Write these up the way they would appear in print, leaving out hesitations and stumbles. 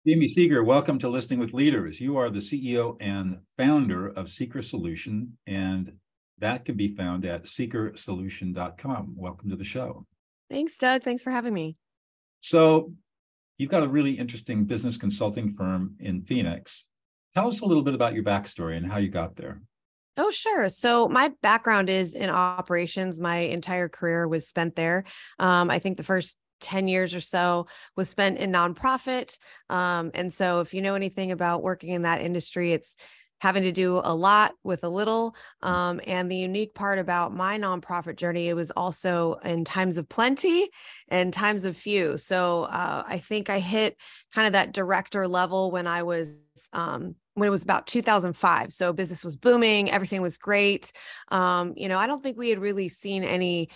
Jamie Seeger, welcome to Listening with Leaders. You are the CEO and founder of Seeker Solution, and that can be found at seekersolution.com. Welcome to the show. Thanks, Doug. Thanks for having me. So you've got a really interesting business consulting firm in Phoenix. Tell us a little bit about your backstory and how you got there. Oh, sure. So my background is in operations. My entire career was spent there. I think the first 10 years or so was spent in nonprofit. And so if you know anything about working in that industry, it's having to do a lot with a little. And the unique part about my nonprofit journey, it was also in times of plenty and times of few. So I think I hit kind of that director level when I was when it was about 2005. So business was booming. Everything was great. I don't think we had really seen any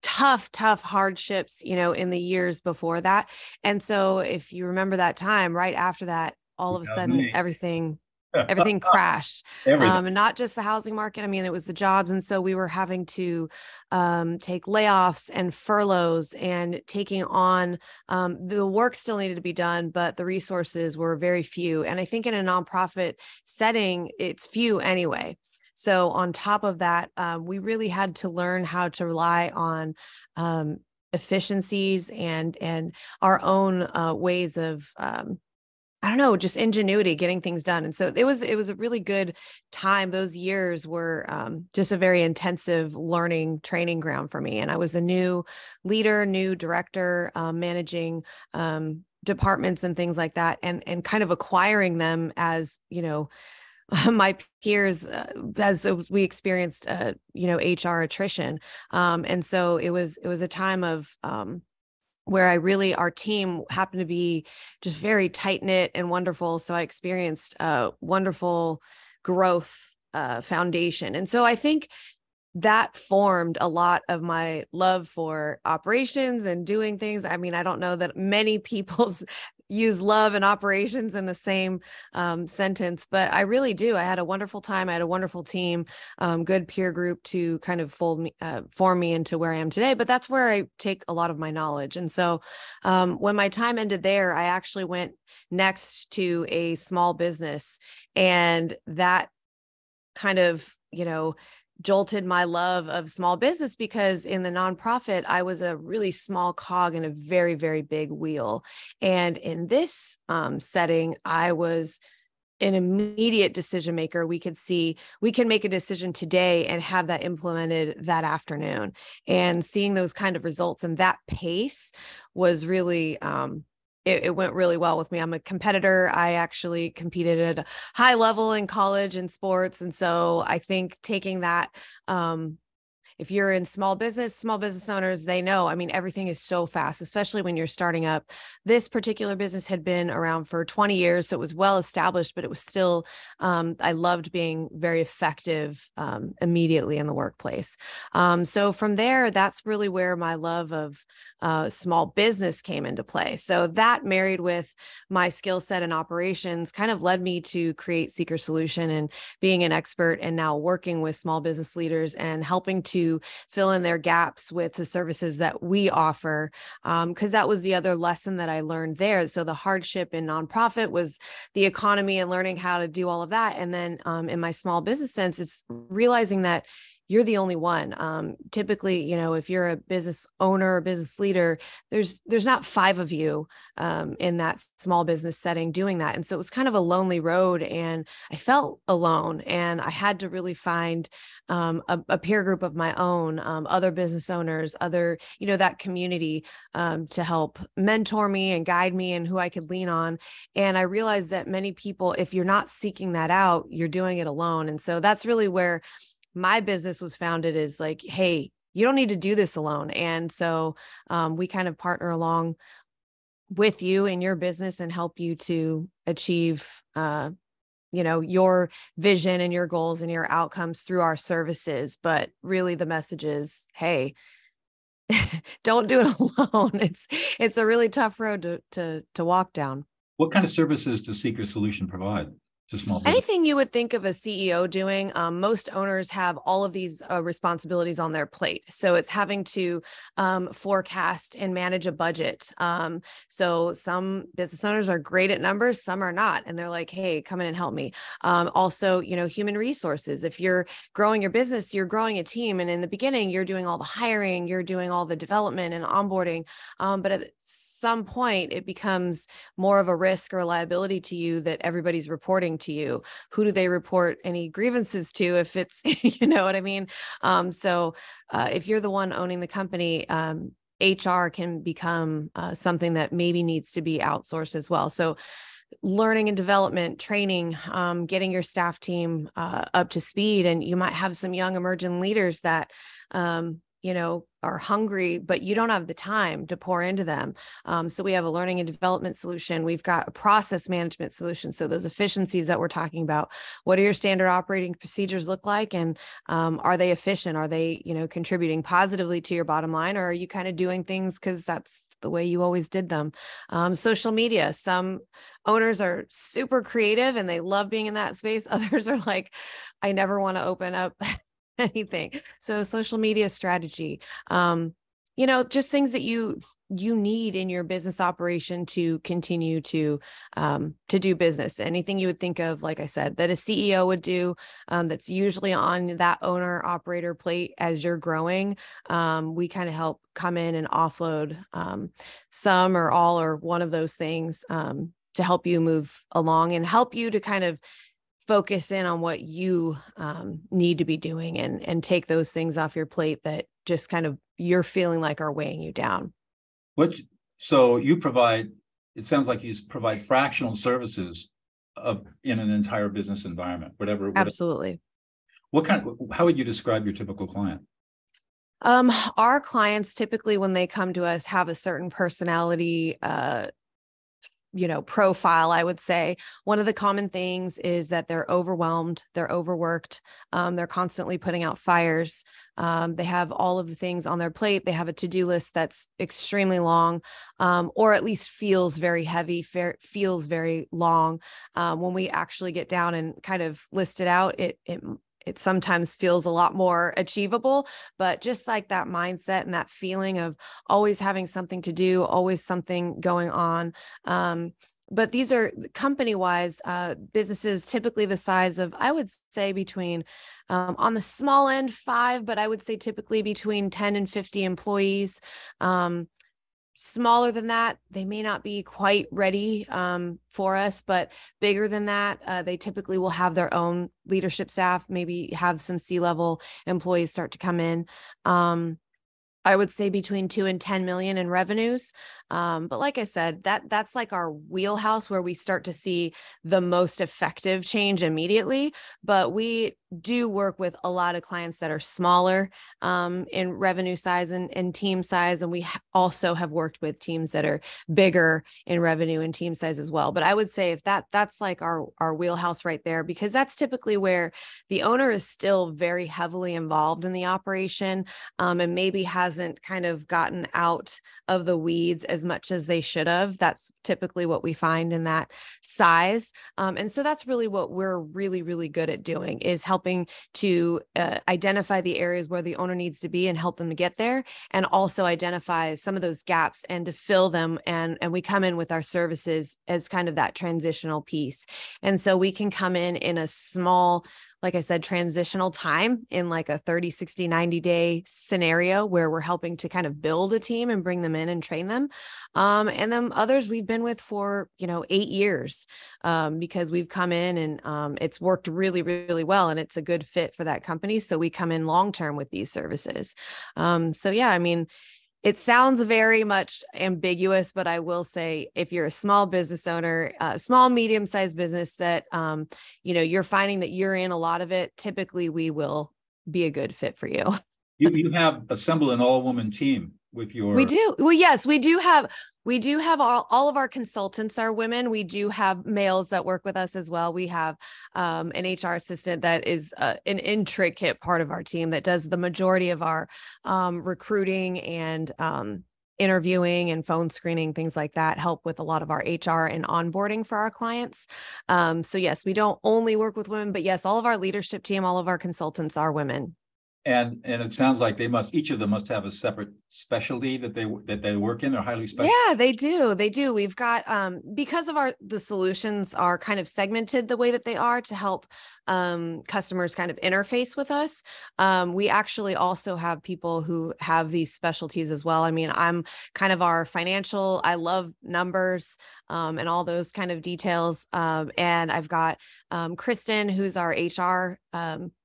tough hardships, in the years before that. And so if you remember that time, right after that, all of a sudden, everything crashed. And not just the housing market. I mean, it was the jobs. And so we were having to take layoffs and furloughs and taking on the work still needed to be done, but the resources were very few. And I think in a nonprofit setting, it's few anyway. So on top of that, we really had to learn how to rely on efficiencies and our own ways of just ingenuity, getting things done. And so it was a really good time. Those years were just a very intensive learning training ground for me. And I was a new leader, new director, managing departments and things like that, and kind of acquiring them as, my peers, as we experienced, HR attrition. And so it was a time of where our team happened to be just very tight knit and wonderful. So I experienced a wonderful growth foundation. And so I think that formed a lot of my love for operations and doing things. I mean, I don't know that many people use love and operations in the same sentence, but I really do. I had a wonderful time. I had a wonderful team, good peer group to kind of form me into where I am today. But that's where I take a lot of my knowledge. And so when my time ended there, I actually went next to a small business, and that kind of, jolted my love of small business, because in the nonprofit, I was a really small cog in a very, very big wheel. And in this setting, I was an immediate decision maker. We could see, we can make a decision today and have that implemented that afternoon. And seeing those kind of results and that pace was really, it went really well with me. I'm a competitor. I actually competed at a high level in college and sports. And so I think taking that, if you're in small business owners, they know, I mean, everything is so fast, especially when you're starting up. This particular business had been around for 20 years, so it was well established, but it was still, I loved being very effective immediately in the workplace. So from there, that's really where my love of small business came into play. So that, married with my skill set in operations, kind of led me to create Seeker Solution and being an expert and now working with small business leaders and helping to fill in their gaps with the services that we offer. Because that was the other lesson that I learned there. So the hardship in nonprofit was the economy and learning how to do all of that. And then in my small business sense, it's realizing that you're the only one. Typically, if you're a business owner or business leader, there's not 5 of you in that small business setting doing that. And so it was kind of a lonely road, and I felt alone, and I had to really find a peer group of my own, other business owners, that community to help mentor me and guide me and who I could lean on. And I realized that many people, if you're not seeking that out, you're doing it alone. And so that's really where my business was founded, is like, hey, you don't need to do this alone. And so we kind of partner along with you in your business and help you to achieve, your vision and your goals and your outcomes through our services. But really the message is, hey, don't do it alone. It's a really tough road to walk down. What kind of services does Seeker Solution provide? to small business? Anything you would think of a CEO doing, most owners have all of these responsibilities on their plate. So it's having to forecast and manage a budget. So some business owners are great at numbers, some are not. And they're like, hey, come in and help me. Also, human resources. If you're growing your business, you're growing a team. And in the beginning, you're doing all the hiring, you're doing all the development and onboarding. But at some point, it becomes more of a risk or a liability to you that everybody's reporting to you. Who do they report any grievances to if it's, you know what I mean? So if you're the one owning the company, HR can become something that maybe needs to be outsourced as well. So learning and development, training, getting your staff team up to speed. And you might have some young emerging leaders that, are hungry, but you don't have the time to pour into them. So we have a learning and development solution. We've got a process management solution. So those efficiencies that we're talking about, what do your standard operating procedures look like? And are they efficient? Are they, contributing positively to your bottom line? Or are you kind of doing things because that's the way you always did them? Social media, some owners are super creative and they love being in that space. Others are like, I never want to open up anything. So social media strategy, just things that you need in your business operation to continue to do business. Anything you would think of, like I said, that a CEO would do, that's usually on that owner operator plate as you're growing. We kind of help come in and offload some or all or one of those things to help you move along and help you to kind of focus in on what you need to be doing and take those things off your plate that just kind of you're feeling like are weighing you down. So you provide, it sounds like you provide fractional services in an entire business environment, whatever. Absolutely. How would you describe your typical client? Our clients typically, when they come to us, have a certain personality profile. I would say one of the common things is that they're overwhelmed, they're overworked, they're constantly putting out fires. They have all of the things on their plate. They have a to-do list that's extremely long, or at least feels very heavy, feels very long. When we actually get down and kind of list it out, it sometimes feels a lot more achievable, but just like that mindset and that feeling of always having something to do, always something going on. But these are company-wise businesses, typically the size of, I would say between, on the small end, 5, but I would say typically between 10 and 50 employees. Smaller than that, they may not be quite ready for us, but bigger than that, they typically will have their own leadership staff, maybe have some C-level employees start to come in. I would say between 2 and 10 million in revenues. But like I said, that's like our wheelhouse where we start to see the most effective change immediately. But we do work with a lot of clients that are smaller in revenue size and team size. And we also have worked with teams that are bigger in revenue and team size as well. But I would say if that's like our wheelhouse right there, because that's typically where the owner is still very heavily involved in the operation and maybe hasn't kind of gotten out of the weeds as much as they should have. That's typically what we find in that size. And so that's really what we're really, really good at doing, is helping to identify the areas where the owner needs to be and help them to get there, and also identify some of those gaps and to fill them. And we come in with our services as kind of that transitional piece. And so we can come in a small, like I said, transitional time in like a 30, 60, 90 day scenario where we're helping to kind of build a team and bring them in and train them. And then others we've been with for, 8 years because we've come in and it's worked really, really well. And it's a good fit for that company. So we come in long-term with these services. So yeah, I mean, it sounds very much ambiguous, but I will say if you're a small business owner, small, medium-sized business that, you're finding that you're in a lot of it, typically we will be a good fit for you. You have assembled an all-woman team with your... We do. Well, yes, we do have all of our consultants are women. We do have males that work with us as well. We have an HR assistant that is an intricate part of our team that does the majority of our recruiting and interviewing and phone screening, things like that, help with a lot of our HR and onboarding for our clients. So yes, we don't only work with women, but yes, all of our leadership team, all of our consultants are women. And it sounds like each of them must have a separate specialty that they work in. They're highly special. Yeah, they do. They do. We've got because of the solutions are kind of segmented the way that they are to help customers kind of interface with us. We actually also have people who have these specialties as well. I mean, I'm kind of our financial, I love numbers and all those kind of details. And I've got Kristen, who's our HR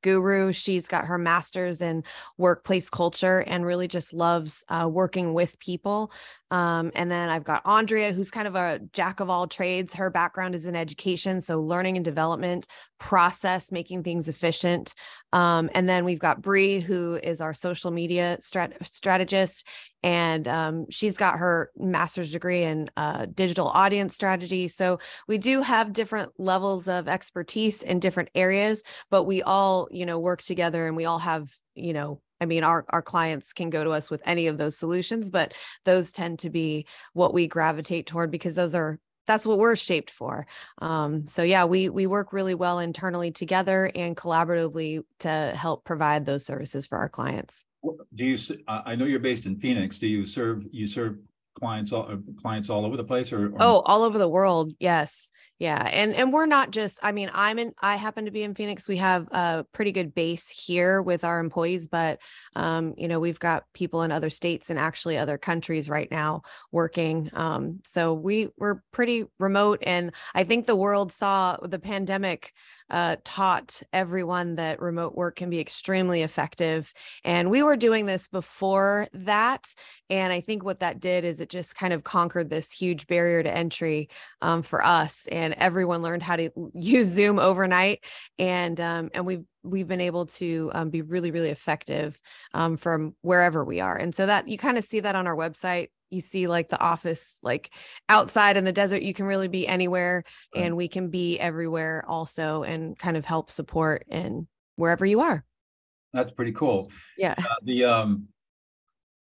guru. She's got her master's in workplace culture and really just loves working with people. And then I've got Andrea, who's kind of a jack of all trades. Her background is in education, so learning and development, process, making things efficient. And then we've got Bree, who is our social media strategist. And she's got her master's degree in digital audience strategy. So we do have different levels of expertise in different areas, but we all, work together, and we all have, I mean, our clients can go to us with any of those solutions, but those tend to be what we gravitate toward because that's what we're shaped for. So yeah, we work really well internally together and collaboratively to help provide those services for our clients. I know you're based in Phoenix. Do you serve clients all over the place or? Oh, all over the world. Yes. Yeah. And we're not just, I mean, I happen to be in Phoenix. We have a pretty good base here with our employees, but, we've got people in other states and actually other countries right now working. So we're pretty remote. And I think the world saw the pandemic taught everyone that remote work can be extremely effective. And we were doing this before that. And I think what that did is it just kind of conquered this huge barrier to entry for us. And everyone learned how to use Zoom overnight. And we've been able to be really, really effective from wherever we are. And so that you kind of see that on our website. You see like the office, like outside in the desert, you can really be anywhere, Right. And we can be everywhere also and kind of help support in wherever you are. That's pretty cool. Yeah.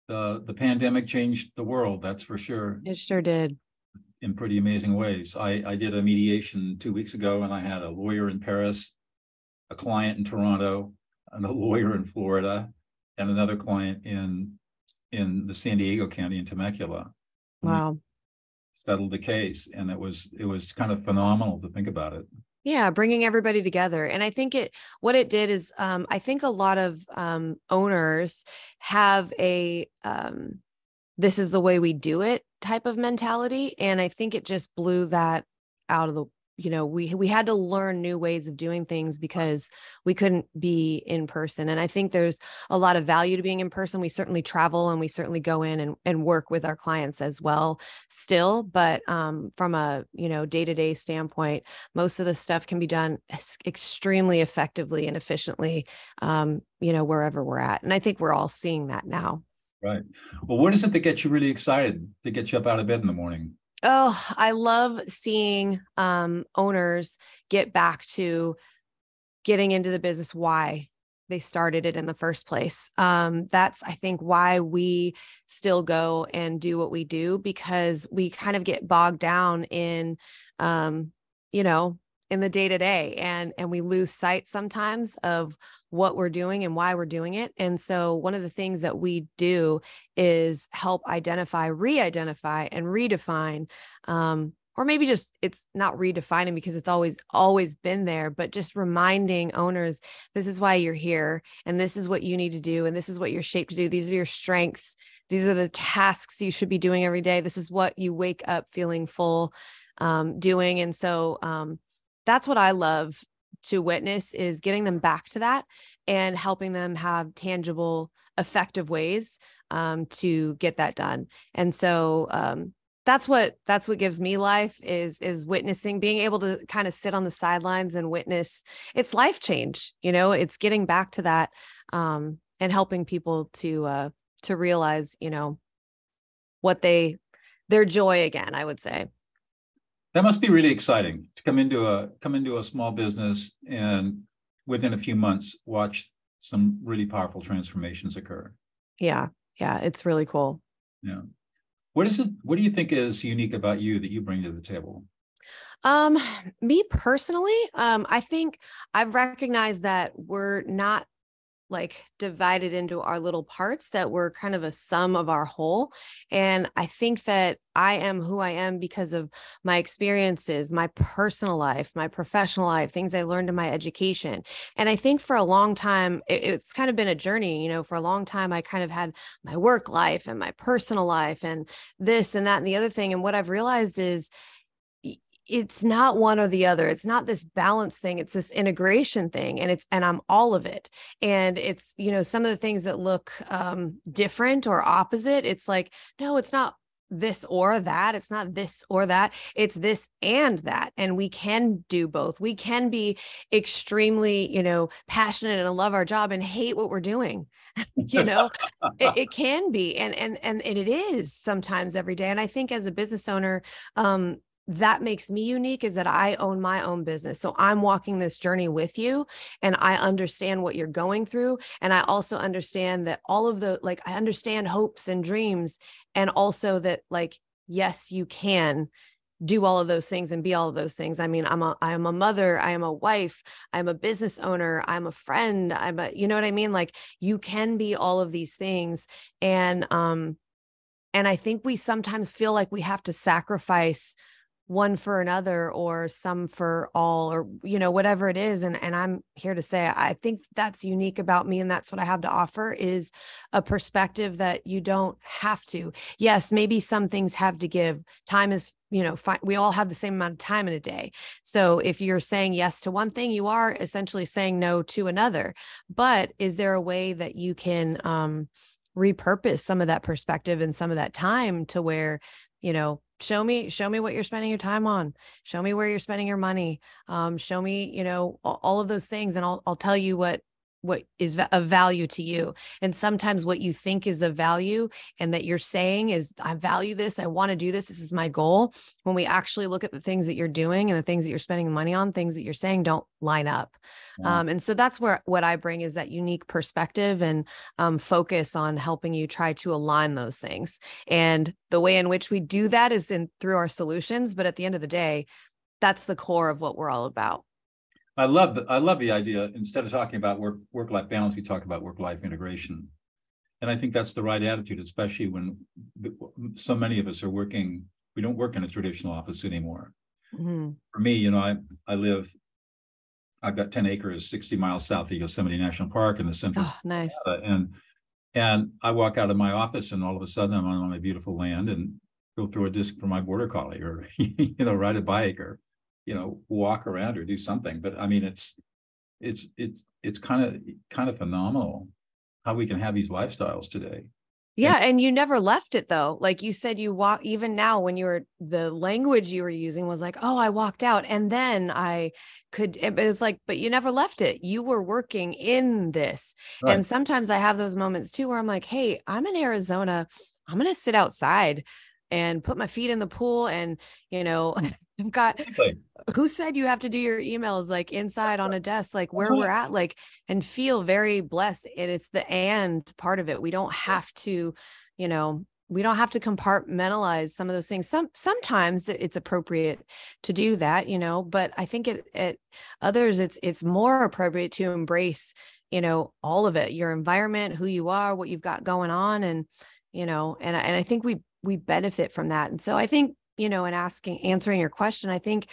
The pandemic changed the world, that's for sure. It sure did. In pretty amazing ways. I did a mediation 2 weeks ago, and I had a lawyer in Paris, a client in Toronto, and a lawyer in Florida, and another client in the San Diego County in Temecula. Wow. Settled the case, and it was kind of phenomenal to think about it. Yeah, bringing everybody together. And I think what it did is, I think a lot of owners have a this is the way we do it type of mentality. And I think it just blew that out of the, we had to learn new ways of doing things because we couldn't be in person. And I think there's a lot of value to being in person. We certainly travel and we certainly go in and work with our clients as well still. But from a, day-to-day standpoint, most of the stuff can be done extremely effectively and efficiently, wherever we're at. And I think we're all seeing that now. Right. Well, what is it that gets you really excited, to get you up out of bed in the morning? Oh, I love seeing owners get back to getting into the business, why they started it in the first place. That's, I think, why we still go and do what we do, because we kind of get bogged down in, in the day-to-day, and we lose sight sometimes of what we're doing and why we're doing it. And so one of the things that we do is help identify, re-identify, and redefine, or maybe just, it's not redefining because it's always been there, but just reminding owners, this is why you're here, and this is what you need to do, and this is what you're shaped to do. These are your strengths. These are the tasks you should be doing every day. This is what you wake up feeling full doing. And so that's what I love to witness, is getting them back to that and helping them have tangible, effective ways to get that done. And so that's what gives me life, is witnessing, being able to kind of sit on the sidelines and witness. It's life change, it's getting back to that and helping people to realize, what their joy again, I would say. That must be really exciting to come into a small business and within a few months watch some really powerful transformations occur. Yeah. Yeah. It's really cool. Yeah. What do you think is unique about you that you bring to the table? Um, Me personally, I think I've recognized that we're not like divided into our little parts, that we're kind of a sum of our whole. And I think that I am who I am because of my experiences, my personal life, my professional life, things I learned in my education. And I think for a long time, it's kind of been a journey. For a long time, I kind of had my work life and my personal life and this and that and the other thing. And what I've realized is it's not one or the other. It's not this balance thing. It's this integration thing. And I'm all of it. And it's, some of the things that look different or opposite. It's like, no, it's not this or that. It's not this or that. It's this and that. And we can do both. We can be extremely, passionate and love our job and hate what we're doing. It can be. And it is sometimes every day. And I think as a business owner, that makes me unique, is that I own my own business. So I'm walking this journey with you and I understand what you're going through. And I also understand that all of I understand hopes and dreams, and also that yes, you can do all of those things and be all of those things. I mean, I am a mother, I am a wife, I'm a business owner, I'm a friend, you know what I mean? Like, you can be all of these things. And I think we sometimes feel like we have to sacrifice one for another or some for all, or, whatever it is. And I'm here to say, I think that's unique about me. And that's what I have to offer, is a perspective that you don't have to. Yes, maybe some things have to give. Time is, we all have the same amount of time in a day. So if you're saying yes to one thing, you are essentially saying no to another. But is there a way that you can repurpose some of that perspective and some of that time to where, show me what you're spending your time on. Show me where you're spending your money. Show me, all of those things. And I'll tell you what is of value to you. And sometimes what you think is of value and that you're saying is, I value this, I want to do this, this is my goal. When we actually look at the things that you're doing and the things that you're spending money on, things that you're saying don't line up. Yeah. And so that's what I bring, is that unique perspective and focus on helping you try to align those things. And the way in which we do that is through our solutions. But at the end of the day, that's the core of what we're all about. I love the idea. Instead of talking about work-life balance, we talk about work-life integration. And I think that's the right attitude, especially when so many of us are working. We don't work in a traditional office anymore. Mm-hmm. For me, I've got 10 acres, 60 miles south of Yosemite National Park in the central. Oh, nice. And I walk out of my office and all of a sudden I'm on my beautiful land and go through a disc for my border collie, or, ride a bike, or, walk around or do something. But I mean, it's kind of phenomenal how we can have these lifestyles today. Yeah. And you never left it though. Like you said, you walk, even now when the language you were using was like, oh, I walked out and then it's like, but you never left it. You were working in this. Right. And sometimes I have those moments too, where I'm like, hey, I'm in Arizona. I'm going to sit outside and put my feet in the pool. And, I've got, who said you have to do your emails like inside on a desk, like where we're at, like, and feel very blessed. And it's the and part of it. We don't have to, we don't have to compartmentalize some of those things. Sometimes it's appropriate to do that, but I think at others, it's more appropriate to embrace, all of it, your environment, who you are, what you've got going on. And, and I think we benefit from that. And so I think, in answering your question, I think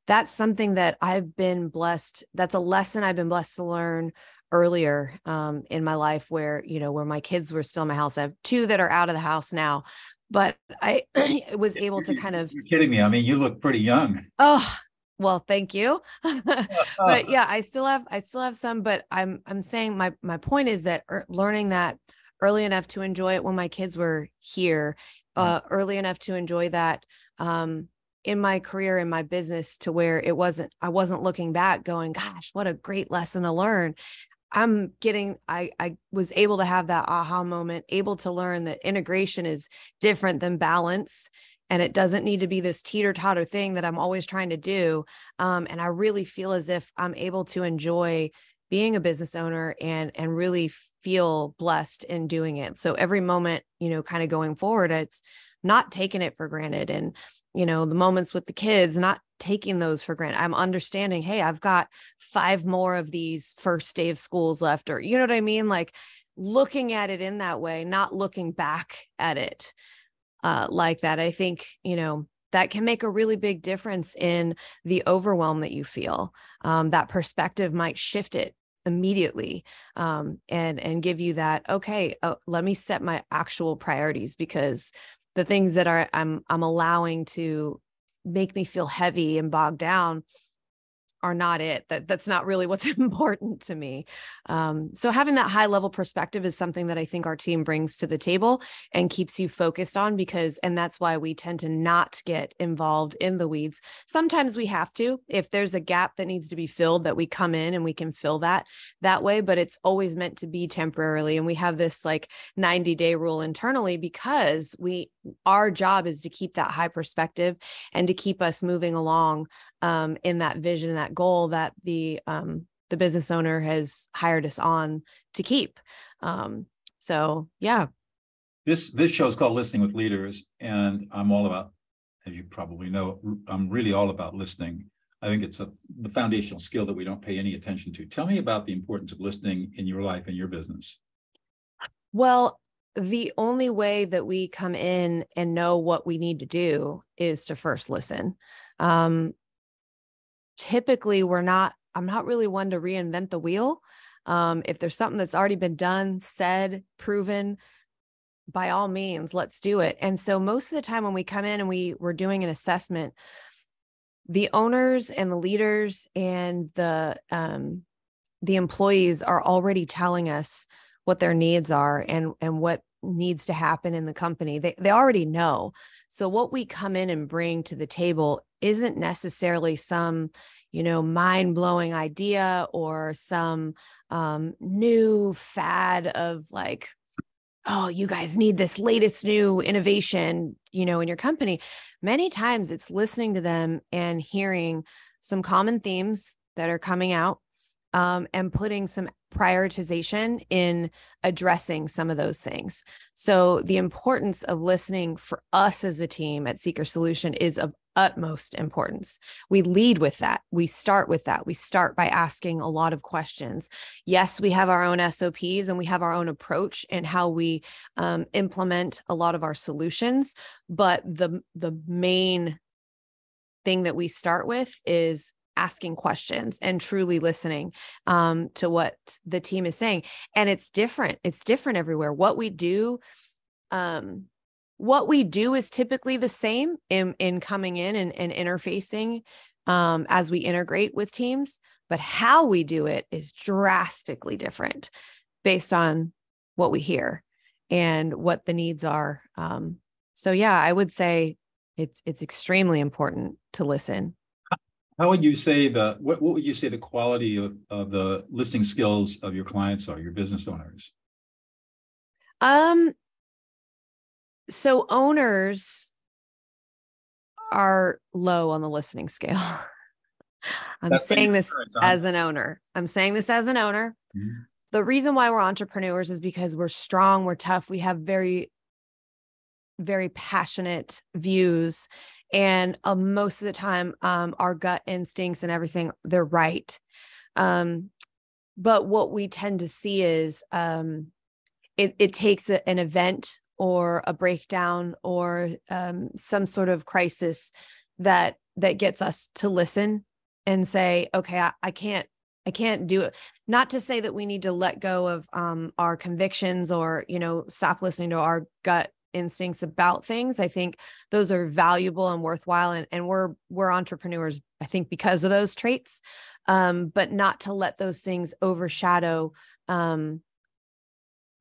that's something that I've been blessed. That's a lesson I've been blessed to learn earlier in my life, where, where my kids were still in my house. I have 2 that are out of the house now, but I was able to kind of. You're kidding me. I mean, you look pretty young. Oh, well, thank you. But yeah, I still have some, but I'm saying my point is that learning that early enough to enjoy it when my kids were here, early enough to enjoy that in my career, in my business, to where I wasn't looking back going, gosh, what a great lesson to learn. I was able to have that aha moment, able to learn that integration is different than balance. And it doesn't need to be this teeter-totter thing that I'm always trying to do. And I really feel as if I'm able to enjoy being a business owner and really feel blessed in doing it. So every moment, kind of going forward, not taking it for granted. And, you know, the moments with the kids, not taking those for granted. I'm understanding, hey, I've got 5 more of these first day of schools left, or, you know what I mean? Like looking at it in that way, not looking back at it like that. I think, you know, that can make a really big difference in the overwhelm that you feel. That perspective might shift it immediately, and give you that, okay, let me set my actual priorities, because the things that I'm allowing to make me feel heavy and bogged down are not it. That's not really what's important to me. So having that high level perspective is something that I think our team brings to the table and keeps you focused on, and that's why we tend to not get involved in the weeds. Sometimes we have to, if there's a gap that needs to be filled, that we come in and we can fill that way, but it's always meant to be temporarily. And we have this like 90-day rule internally, because our job is to keep that high perspective and to keep us moving along in that vision, that goal that the business owner has hired us on to keep. So yeah. This show is called Listening with Leaders, and I'm all about, as you probably know, I'm really all about listening. I think it's the foundational skill that we don't pay any attention to. Tell me about the importance of listening in your life and your business. Well, the only way that we come in and know what we need to do is to first listen. Typically I'm not really one to reinvent the wheel. If there's something that's already been done, said, proven, by all means, let's do it. And so most of the time when we come in and we're doing an assessment, the owners and the leaders and the employees are already telling us what their needs are and what needs to happen in the company. They already know. So what we come in and bring to the table isn't necessarily some, you know, mind-blowing idea or some new fad of like, oh, you guys need this latest new innovation, you know, in your company. Many times it's listening to them and hearing some common themes that are coming out, and putting some prioritization in addressing some of those things. So the importance of listening for us as a team at Seeker Solution is of utmost importance. We lead with that. We start with that. We start by asking a lot of questions. Yes, we have our own SOPs and we have our own approach in how we implement a lot of our solutions. But the main thing that we start with is asking questions and truly listening to what the team is saying. And it's different. It's different everywhere. What we do is typically the same in coming in and interfacing as we integrate with teams, but how we do it is drastically different based on what we hear and what the needs are. So yeah, I would say it's extremely important to listen. How would you say what would you say the quality of the listening skills of your clients are, your business owners? So owners are low on the listening scale. I'm saying this as an owner. Mm-hmm. The reason why we're entrepreneurs is because we're strong, we're tough, we have very, very passionate views. And most of the time, our gut instincts and everything, they're right. But what we tend to see is it takes an event or a breakdown or some sort of crisis that gets us to listen and say, okay, I can't do it. Not to say that we need to let go of our convictions or, you know, stop listening to our gut instincts about things. I think those are valuable and worthwhile. And we're entrepreneurs, I think, because of those traits, but not to let those things overshadow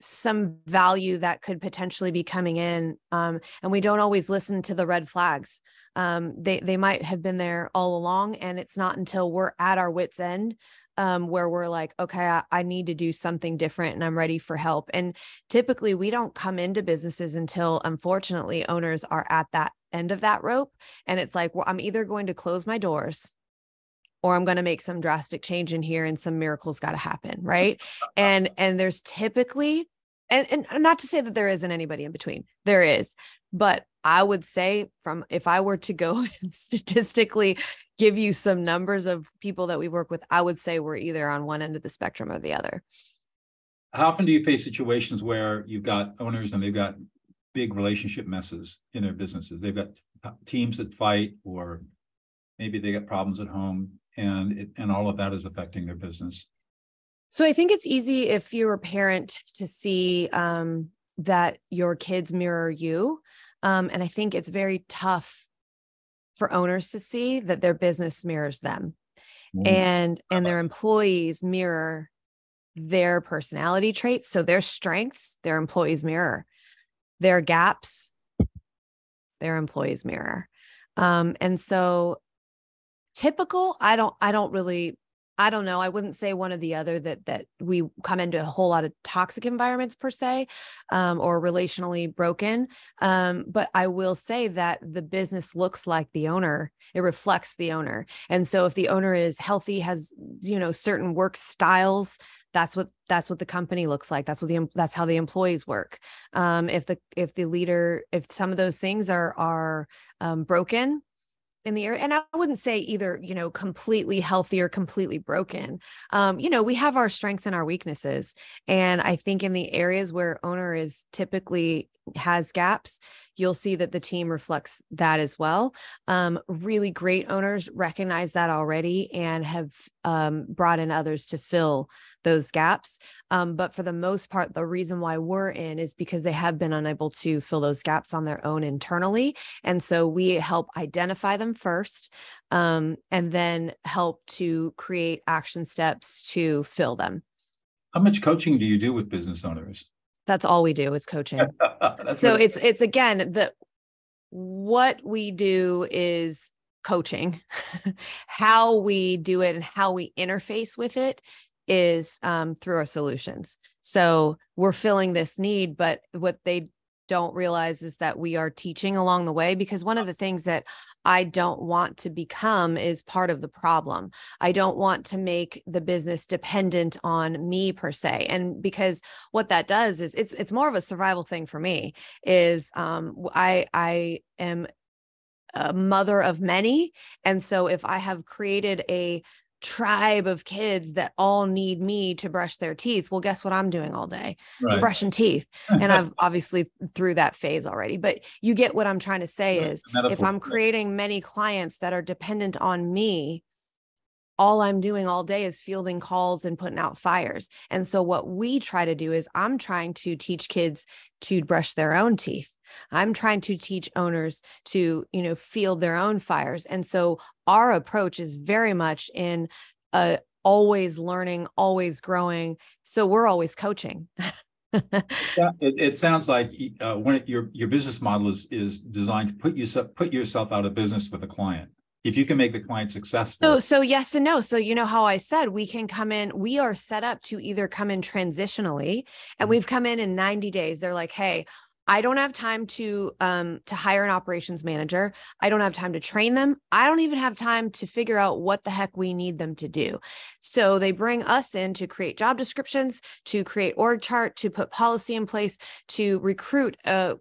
some value that could potentially be coming in. And we don't always listen to the red flags. They might have been there all along. And it's not until we're at our wit's end where we're like, okay, I need to do something different and I'm ready for help. And typically we don't come into businesses until, unfortunately, owners are at that end of that rope. And it's like, well, I'm either going to close my doors or I'm going to make some drastic change in here and some miracles got to happen. Right. And there's typically and not to say that there isn't anybody in between, there is, but I would say if I were to go and statistically give you some numbers of people that we work with, I would say we're either on one end of the spectrum or the other. How often do you face situations where you've got owners and they've got big relationship messes in their businesses? They've got teams that fight, or maybe they got problems at home, and all of that is affecting their business. So I think it's easy if you're a parent to see that your kids mirror you. And I think it's very tough for owners to see that their business mirrors them, and their employees mirror their personality traits. So their strengths, their employees mirror; their gaps, their employees mirror. And so typical, I don't know. I wouldn't say one or the other that we come into a whole lot of toxic environments per se, or relationally broken. But I will say that the business looks like the owner. It reflects the owner. And so if the owner is healthy, has, certain work styles, that's what the company looks like. That's how the employees work. If the leader, if some of those things are broken in the area, and I wouldn't say either, completely healthy or completely broken. We have our strengths and our weaknesses. And I think in the areas where owner is typically has gaps, you'll see that the team reflects that as well. Really great owners recognize that already and have brought in others to fill those gaps. But for the most part, the reason why we're in is because they have been unable to fill those gaps on their own internally. And so we help identify them first, and then help to create action steps to fill them. How much coaching do you do with business owners? That's all we do is coaching. So it's again, what we do is coaching. How we do it and how we interface with it is through our solutions. So we're filling this need, but what they don't realize is that we are teaching along the way, because one of the things that I don't want to become is part of the problem. I don't want to make the business dependent on me per se. And because what that does is it's more of a survival thing for me is I am a mother of many. And so if I have created a tribe of kids that all need me to brush their teeth, well, guess what I'm doing all day? Right. I'm brushing teeth. And I've obviously through that phase already, but you get what I'm trying to say is if I'm creating many clients that are dependent on me, all I'm doing all day is fielding calls and putting out fires. And so what we try to do is I'm trying to teach kids to brush their own teeth. I'm trying to teach owners to, field their own fires. And so our approach is very much in always learning, always growing. So we're always coaching. Yeah, it sounds like when your business model is designed to put yourself out of business with a client. If you can make the client successful. So yes and no. So how I said, we can come in, we are set up to either come in transitionally, and we've come in 90 days. They're like, hey, I don't have time to hire an operations manager. I don't have time to train them. I don't even have time to figure out what the heck we need them to do. So they bring us in to create job descriptions, to create org chart, to put policy in place, to recruit the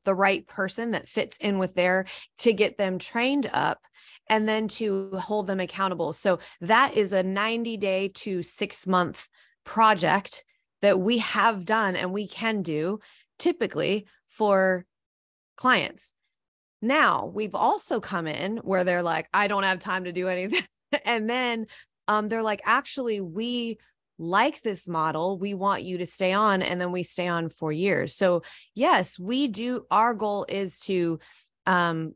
right person that fits in with to get them trained up, and then to hold them accountable. So that is a 90-day to 6-month project that we have done and we can do typically for clients. Now, we've also come in where they're like, I don't have time to do anything. And then they're like, actually, we like this model. We want you to stay on. And then we stay on for years. So yes, we do. Our goal is to come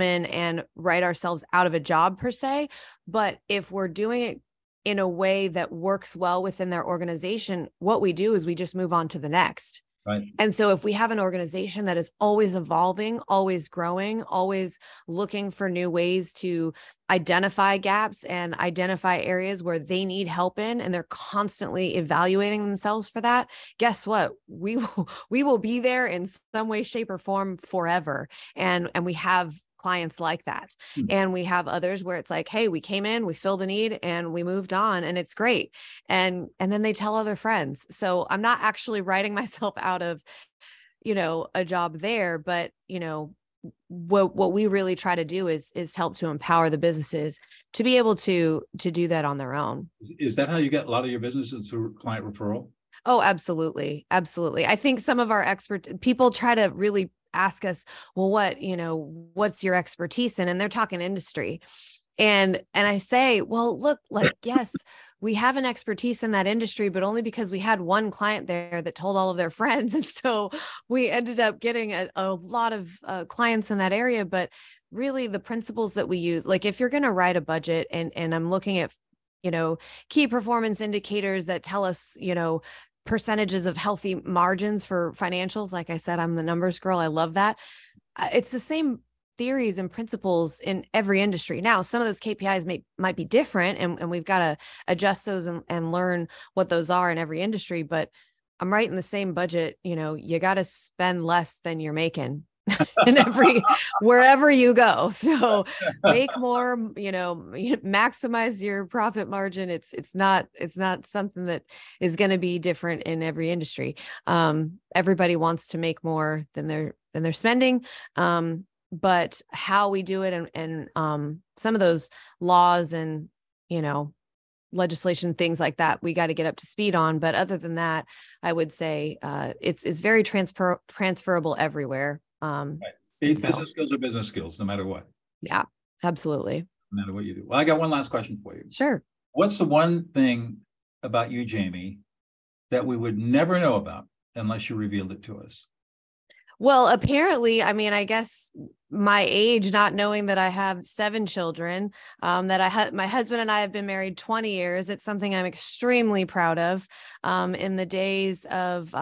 in and write ourselves out of a job per se. But if we're doing it in a way that works well within their organization, what we do is we just move on to the next. Right. And so if we have an organization that is always evolving, always growing, always looking for new ways to identify gaps and identify areas where they need help in, and they're constantly evaluating themselves for that, guess what? We will be there in some way, shape, or form forever. And we have clients like that. Hmm. And we have others where it's like, hey, we came in, we filled a need and we moved on and it's great. And then they tell other friends. So I'm not actually writing myself out of, a job there, but, what we really try to do is help to empower the businesses to be able to do that on their own. Is that how you get a lot of your businesses through client referral? Oh, absolutely. Absolutely. I think some of our people try to really ask us, well, what's your expertise in? And they're talking industry. And I say, well, look, like, yes, we have an expertise in that industry, but only because we had one client there that told all of their friends. And so we ended up getting a lot of clients in that area. But really the principles that we use, like if you're going to write a budget and I'm looking at, key performance indicators that tell us, percentages of healthy margins for financials. Like I said, I'm the numbers girl. I love that. It's the same theories and principles in every industry. Now, some of those KPIs might be different and we've got to adjust those and learn what those are in every industry, but I'm writing the same budget. You got to spend less than you're making in wherever you go. So make more, maximize your profit margin. It's not something that is going to be different in every industry. Everybody wants to make more than they're spending. But how we do it and some of those laws and, legislation, things like that, we got to get up to speed on. But other than that, I would say it's very transferable everywhere. Right. Business skills are business skills, no matter what. Yeah, absolutely. No matter what you do. Well, I got one last question for you. Sure. What's the one thing about you, Jamie, that we would never know about unless you revealed it to us? Well, apparently, I mean, I guess my age, not knowing that I have 7 children, that my husband and I have been married 20 years. It's something I'm extremely proud of. In the days of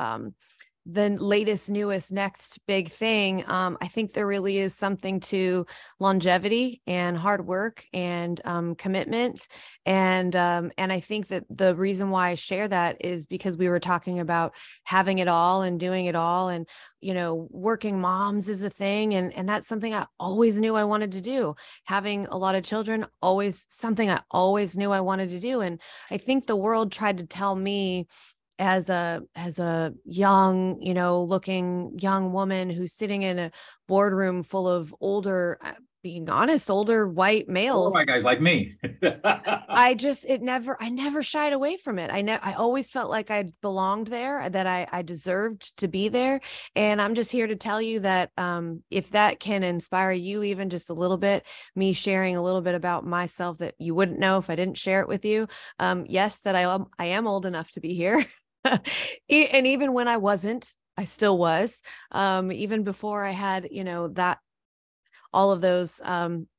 the latest, newest, next big thing, I think there really is something to longevity and hard work and commitment. And I think that the reason why I share that is because we were talking about having it all and doing it all. And, working moms is a thing. And that's something I always knew I wanted to do. Having a lot of children, always something I always knew I wanted to do. And I think the world tried to tell me as a young, looking young woman who's sitting in a boardroom full of older, being honest, older white males. Oh, my guys like me. I never shied away from it. I always felt like I belonged there, that I deserved to be there. And I'm just here to tell you that if that can inspire you even just a little bit, me sharing a little bit about myself that you wouldn't know if I didn't share it with you. Yes, that I am old enough to be here. And even when I wasn't, I still was, even before I had, that all of those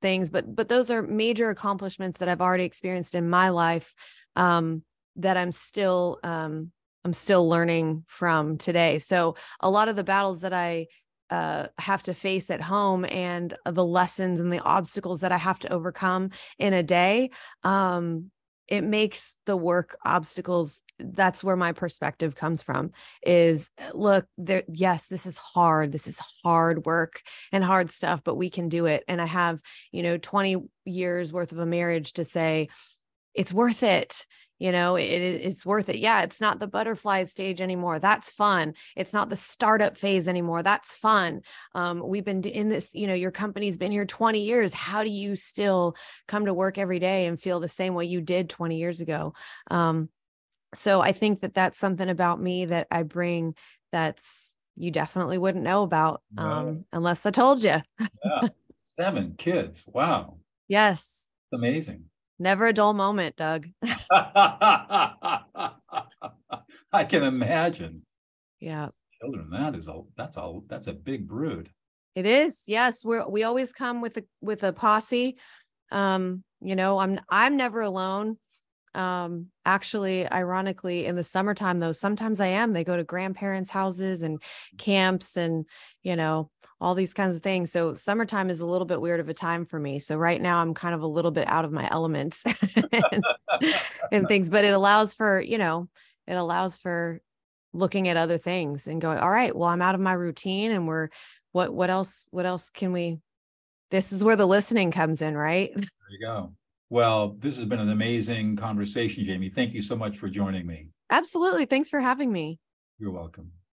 things, but those are major accomplishments that I've already experienced in my life, that I'm still learning from today. So a lot of the battles that I have to face at home and the lessons and the obstacles that I have to overcome in a day, it makes the work obstacles. That's where my perspective comes from is, look, yes, this is hard. This is hard work and hard stuff, but we can do it. And I have, 20 years worth of a marriage to say it's worth it. It's worth it. Yeah. It's not the butterfly stage anymore. That's fun. It's not the startup phase anymore. That's fun. We've been in this, your company's been here 20 years. How do you still come to work every day and feel the same way you did 20 years ago? So I think that that's something about me that I bring that's you definitely wouldn't know about unless I told you. Yeah. 7 kids. Wow. Yes. Amazing. Never a dull moment, Doug. I can imagine. Yeah. Children, that's a big brood. It is. Yes. We always come with a posse. I'm never alone. Actually, ironically, in the summertime, though, sometimes I am. They go to grandparents' houses and camps and, all these kinds of things. So summertime is a little bit weird of a time for me. So right now I'm kind of a little bit out of my elements and things, but it allows for looking at other things and going, all right, well, I'm out of my routine and what else can we This is where the listening comes in, right? There you go. Well, this has been an amazing conversation, Jamie. Thank you so much for joining me. Absolutely. Thanks for having me. You're welcome.